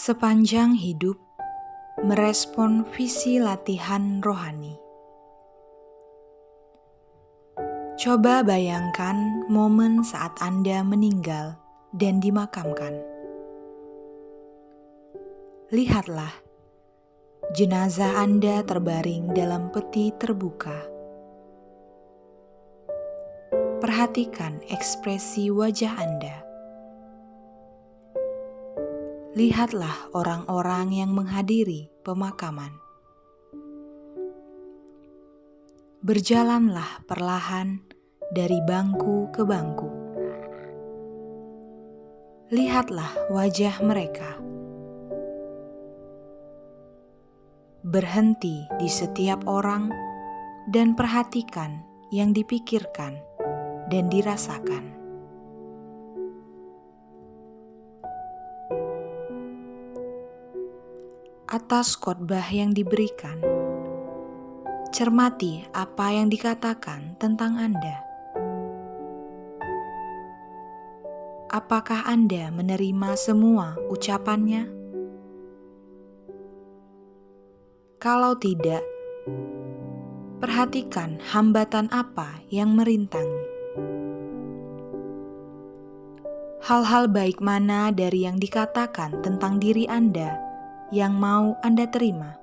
Sepanjang hidup, merespon visi latihan rohani. Coba bayangkan momen saat Anda meninggal dan dimakamkan. Lihatlah, jenazah Anda terbaring dalam peti terbuka. Perhatikan ekspresi wajah Anda. Lihatlah orang-orang yang menghadiri pemakaman. Berjalanlah perlahan dari bangku ke bangku. Lihatlah wajah mereka. Berhenti di setiap orang dan perhatikan yang dipikirkan dan dirasakan. Atas khotbah yang diberikan, cermati apa yang dikatakan tentang Anda. Apakah Anda menerima semua ucapannya? Kalau tidak, perhatikan hambatan apa yang merintangi. Hal-hal baik mana dari yang dikatakan tentang diri Anda yang mau Anda terima?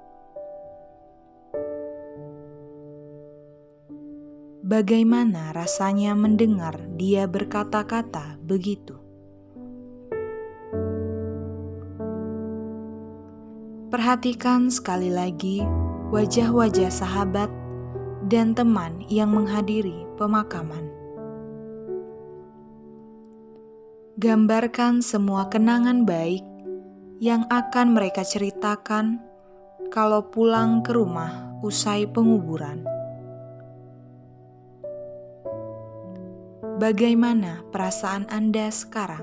Bagaimana rasanya mendengar dia berkata-kata begitu? Perhatikan sekali lagi wajah-wajah sahabat dan teman yang menghadiri pemakaman. Gambarkan semua kenangan baik yang akan mereka ceritakan kalau pulang ke rumah usai penguburan. Bagaimana perasaan Anda sekarang?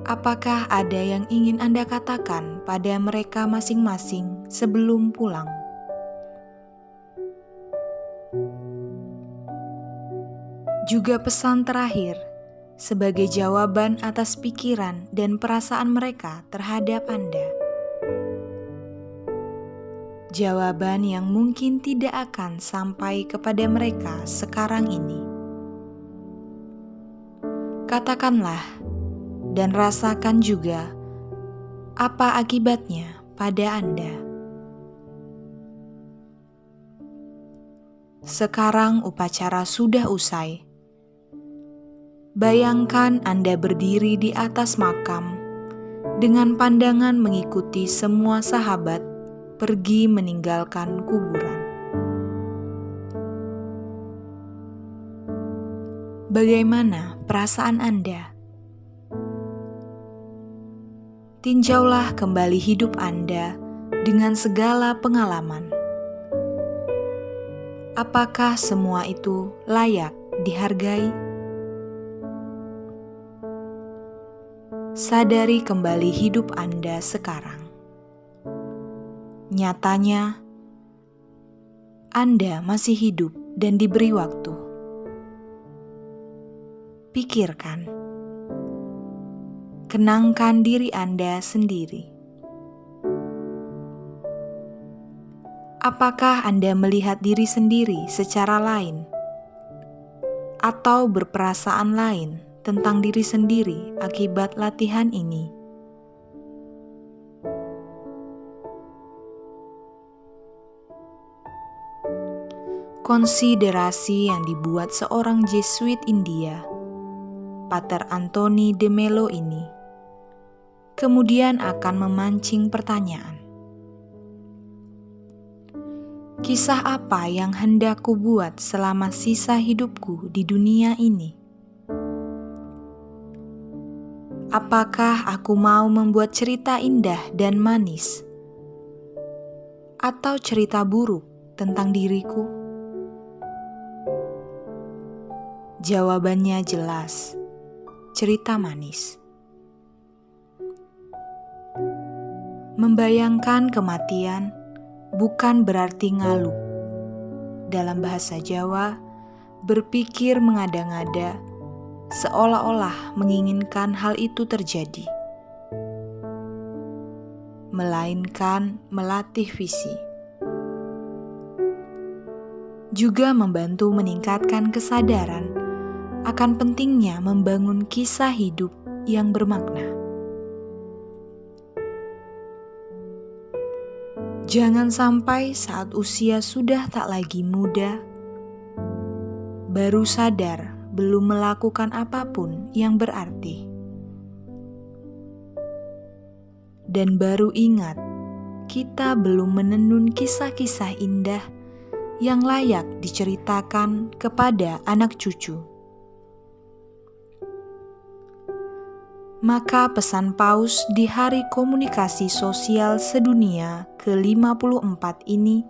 Apakah ada yang ingin Anda katakan pada mereka masing-masing sebelum pulang? Juga pesan terakhir sebagai jawaban atas pikiran dan perasaan mereka terhadap Anda. Jawaban yang mungkin tidak akan sampai kepada mereka sekarang ini. Katakanlah dan rasakan juga apa akibatnya pada Anda. Sekarang upacara sudah usai. Bayangkan Anda berdiri di atas makam dengan pandangan mengikuti semua sahabat pergi meninggalkan kuburan. Bagaimana perasaan Anda? Tinjaulah kembali hidup Anda dengan segala pengalaman. Apakah semua itu layak dihargai? Sadari kembali hidup Anda sekarang. Nyatanya, Anda masih hidup dan diberi waktu. Pikirkan. Kenangkan diri Anda sendiri. Apakah Anda melihat diri sendiri secara lain? Atau berperasaan lain tentang diri sendiri akibat latihan ini? Konsiderasi yang dibuat seorang Jesuit India, Pater Anthony de Mello ini, kemudian akan memancing pertanyaan. Kisah apa yang hendak kubuat selama sisa hidupku di dunia ini? Apakah aku mau membuat cerita indah dan manis? Atau cerita buruk tentang diriku? Jawabannya jelas, cerita manis. Membayangkan kematian bukan berarti ngalup. Dalam bahasa Jawa, berpikir mengada-ngada seolah-olah menginginkan hal itu terjadi. melainkan melatih visi. Juga membantu meningkatkan kesadaran akan pentingnya membangun kisah hidup yang bermakna. Jangan sampai saat usia sudah tak lagi muda, baru sadar belum melakukan apapun yang berarti. Dan baru ingat, kita belum menenun kisah-kisah indah yang layak diceritakan kepada anak cucu. Maka pesan Paus di Hari Komunikasi Sosial Sedunia ke-54 ini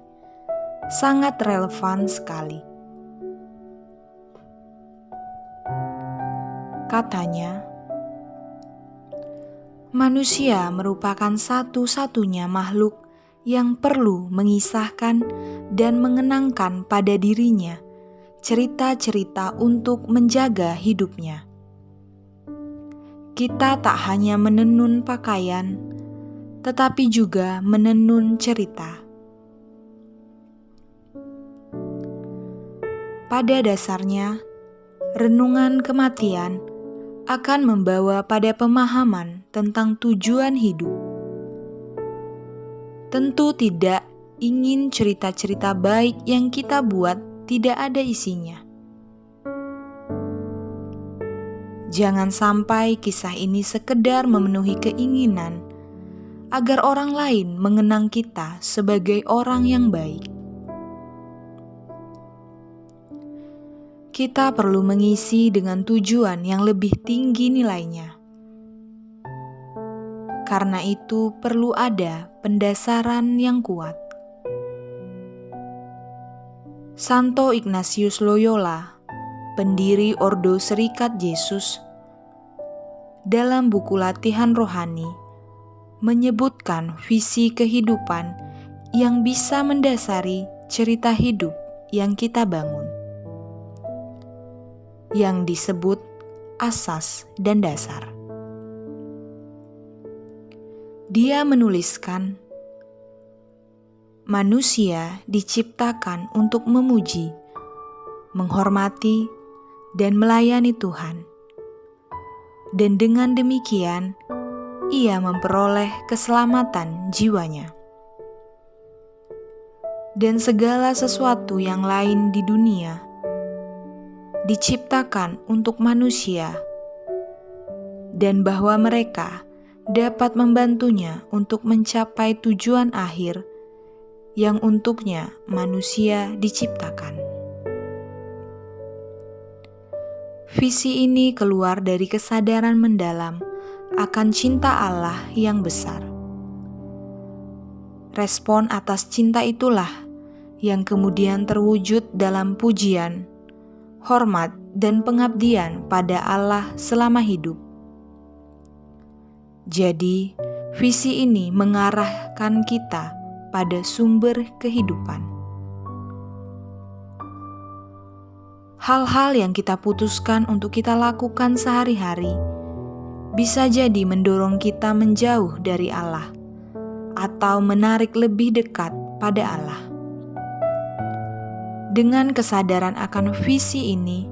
sangat relevan sekali. Katanya, manusia merupakan satu-satunya makhluk yang perlu mengisahkan dan mengenangkan pada dirinya cerita-cerita untuk menjaga hidupnya. Kita tak hanya menenun pakaian, tetapi juga menenun cerita. Pada dasarnya, renungan kematian akan membawa pada pemahaman tentang tujuan hidup. Tentu tidak ingin cerita-cerita baik yang kita buat tidak ada isinya. Jangan sampai kisah ini sekedar memenuhi keinginan agar orang lain mengenang kita sebagai orang yang baik. Kita perlu mengisi dengan tujuan yang lebih tinggi nilainya. Karena itu perlu ada pendasaran yang kuat. Santo Ignatius Loyola, pendiri Ordo Serikat Yesus, dalam buku Latihan Rohani, menyebutkan visi kehidupan yang bisa mendasari cerita hidup yang kita bangun, yang disebut asas dan dasar. Dia menuliskan, manusia diciptakan untuk memuji, menghormati, dan melayani Tuhan. Dan dengan demikian, ia memperoleh keselamatan jiwanya. Dan segala sesuatu yang lain di dunia diciptakan untuk manusia, dan bahwa mereka dapat membantunya untuk mencapai tujuan akhir yang untuknya manusia diciptakan. Visi ini keluar dari kesadaran mendalam akan cinta Allah yang besar. Respon atas cinta itulah yang kemudian terwujud dalam pujian, hormat, dan pengabdian pada Allah selama hidup. Jadi, visi ini mengarahkan kita pada sumber kehidupan. Hal-hal yang kita putuskan untuk kita lakukan sehari-hari bisa jadi mendorong kita menjauh dari Allah atau menarik lebih dekat pada Allah. Dengan kesadaran akan visi ini,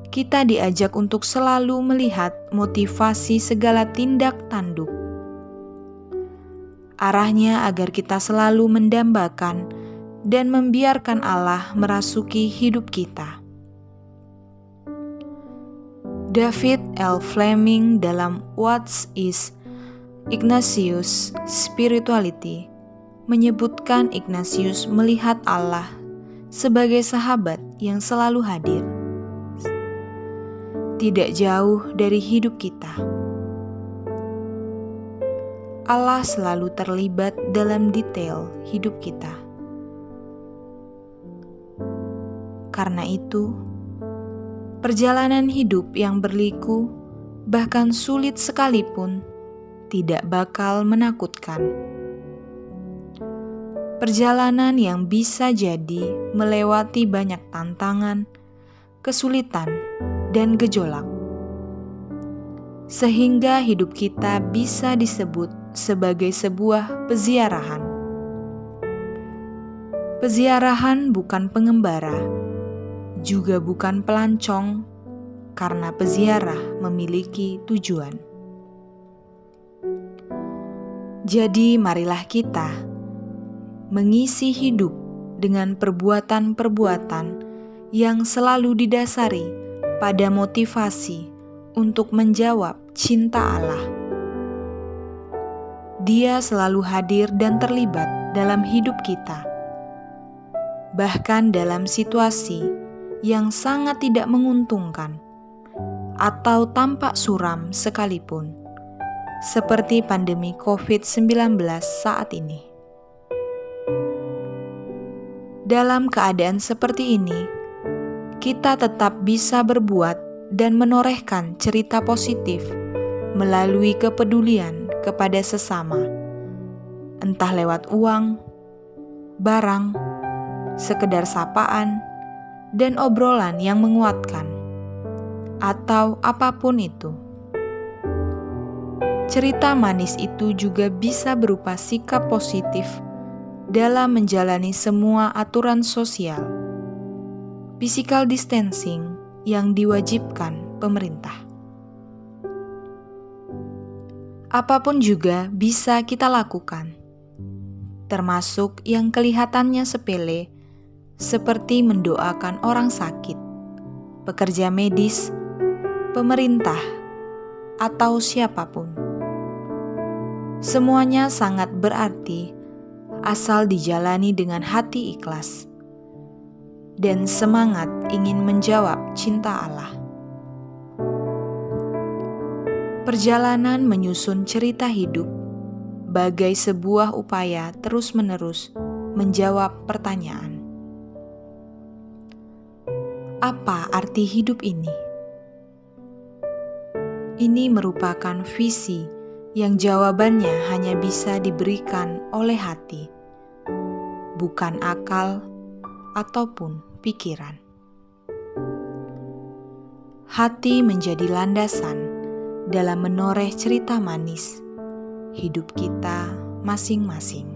kita diajak untuk selalu melihat motivasi segala tindak tanduk. Arahnya agar kita selalu mendambakan dan membiarkan Allah merasuki hidup kita. David L. Fleming dalam What is Ignatius' Spirituality menyebutkan Ignatius melihat Allah sebagai sahabat yang selalu hadir, tidak jauh dari hidup kita. Allah selalu terlibat dalam detail hidup kita. Karena itu, perjalanan hidup yang berliku, bahkan sulit sekalipun, tidak bakal menakutkan. Perjalanan yang bisa jadi melewati banyak tantangan, kesulitan, dan gejolak. sehingga hidup kita bisa disebut sebagai sebuah peziarahan. Peziarahan bukan pengembara, juga bukan pelancong, karena peziarah memiliki tujuan. Jadi marilah kita mengisi hidup dengan perbuatan-perbuatan yang selalu didasari pada motivasi untuk menjawab cinta Allah. Dia selalu hadir dan terlibat dalam hidup kita, bahkan dalam situasi yang sangat tidak menguntungkan atau tampak suram sekalipun, seperti pandemi COVID-19 saat ini. Dalam keadaan seperti ini, kita tetap bisa berbuat dan menorehkan cerita positif melalui kepedulian kepada sesama, entah lewat uang, barang, sekedar sapaan, dan obrolan yang menguatkan, atau apapun itu. Cerita manis itu juga bisa berupa sikap positif dalam menjalani semua aturan sosial, physical distancing yang diwajibkan pemerintah. Apapun juga bisa kita lakukan, termasuk yang kelihatannya sepele, seperti mendoakan orang sakit, pekerja medis, pemerintah, atau siapapun. Semuanya sangat berarti asal dijalani dengan hati ikhlas dan semangat ingin menjawab cinta Allah. Perjalanan menyusun cerita hidup bagai sebuah upaya terus-menerus menjawab pertanyaan, apa arti hidup ini? Ini merupakan visi yang jawabannya hanya bisa diberikan oleh hati, bukan akal ataupun pikiran. Hati menjadi landasan dalam menoreh cerita manis hidup kita masing-masing.